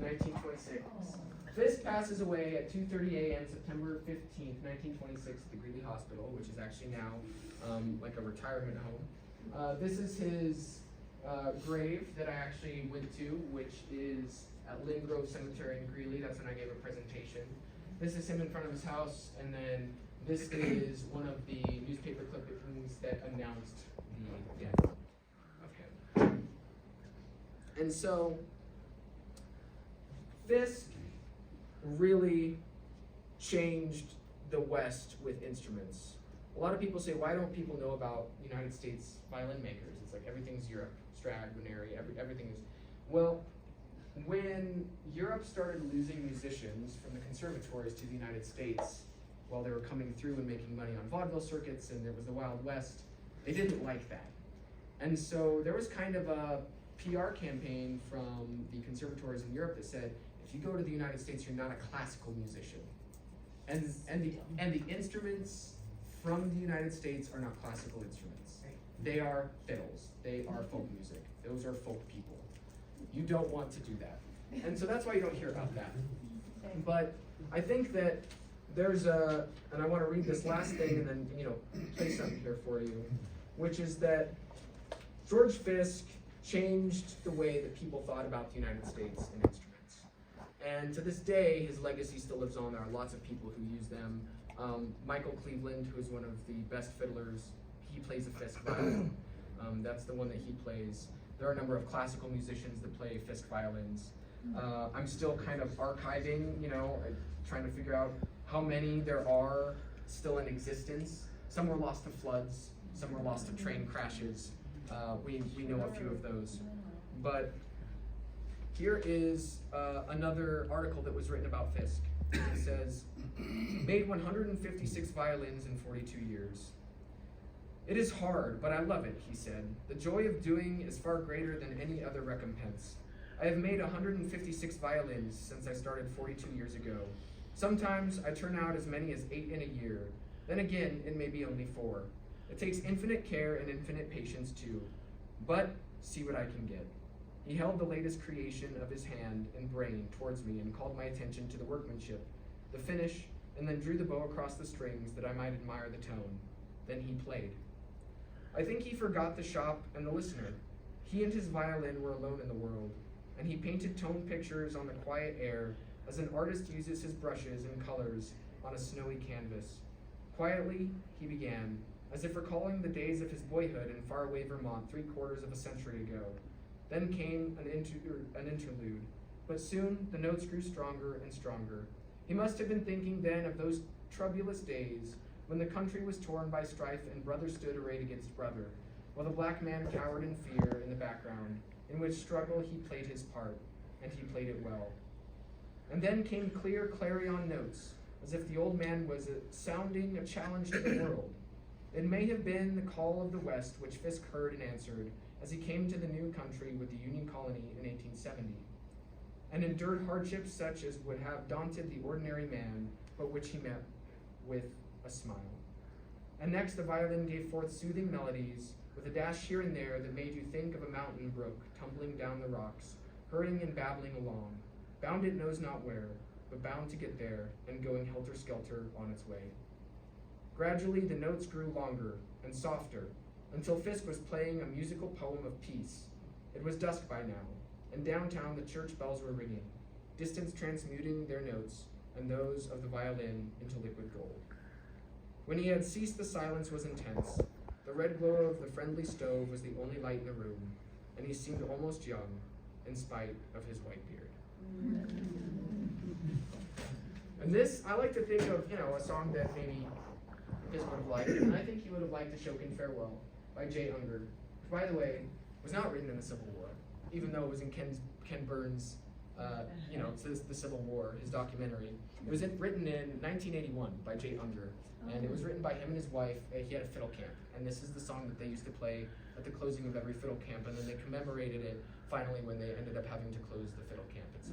1926. Fisk passes away at 2:30 a.m. September 15th, 1926 at the Greeley Hospital, which is actually now like a retirement home. This is his grave that I actually went to, which is at Lynn Grove Cemetery in Greeley. That's when I gave a presentation. This is him in front of his house, and then this is one of the newspaper clippings that announced the death of him. And so, Fisk really changed the West with instruments. A lot of people say, why don't people know about United States violin makers? It's like everything's Europe, Strad, Guarneri, everything is. Well, when Europe started losing musicians from the conservatories to the United States while they were coming through and making money on vaudeville circuits, and there was the Wild West, they didn't like that. And so there was kind of a PR campaign from the conservatories in Europe that said, if you go to the United States, you're not a classical musician. And the instruments from the United States are not classical instruments. They are fiddles. They are folk music. Those are folk people. You don't want to do that. And so that's why you don't hear about that. But I think that there's and I want to read this last thing and then, play something here for you, which is that George Fisk changed the way that people thought about the United States and instruments. And to this day, his legacy still lives on. There are lots of people who use them. Michael Cleveland, who is one of the best fiddlers, he plays a Fisk violin. That's the one that he plays. There are a number of classical musicians that play Fisk violins. I'm still kind of archiving, trying to figure out how many there are still in existence. Some were lost to floods, some were lost to train crashes. We know a few of those. But here is another article that was written about Fisk. It says, made 156 violins in 42 years. It is hard, but I love it, he said. The joy of doing is far greater than any other recompense. I have made 156 violins since I started 42 years ago. Sometimes I turn out as many as 8 in a year. Then again, it may be only 4. It takes infinite care and infinite patience too. But see what I can get. He held the latest creation of his hand and brain towards me and called my attention to the workmanship, the finish, and then drew the bow across the strings that I might admire the tone. Then he played. I think he forgot the shop and the listener. He and his violin were alone in the world, and he painted tone pictures on the quiet air as an artist uses his brushes and colors on a snowy canvas. Quietly, he began, as if recalling the days of his boyhood in faraway Vermont 3/4 of a century ago. Then came an interlude, but soon the notes grew stronger and stronger. He must have been thinking then of those troublous days when the country was torn by strife and brother stood arrayed against brother, while the black man cowered in fear in the background, in which struggle he played his part, and he played it well. And then came clear clarion notes, as if the old man was sounding a challenge to the world. It may have been the call of the West which Fisk heard and answered as he came to the new country with the Union colony in 1870, and endured hardships such as would have daunted the ordinary man, but which he met with a smile. And next the violin gave forth soothing melodies, with a dash here and there that made you think of a mountain brook tumbling down the rocks, hurrying and babbling along, bound it knows not where, but bound to get there, and going helter-skelter on its way. Gradually the notes grew longer and softer, until Fisk was playing a musical poem of peace. It was dusk by now, and downtown the church bells were ringing, distance transmuting their notes and those of the violin into liquid gold. When he had ceased, the silence was intense. The red glow of the friendly stove was the only light in the room, and he seemed almost young, in spite of his white beard. And this, I like to think of, a song that maybe Fisk would have liked, and I think he would have liked Ashokan Farewell by J. Unger, which, by the way, was not written in the Civil War, even though it was in Ken Burns' it's the Civil War, his documentary. It was written in 1981 by J. Unger, and it was written by him and his wife. He had a fiddle camp, and this is the song that they used to play at the closing of every fiddle camp, and then they commemorated it finally when they ended up having to close the fiddle camp. It's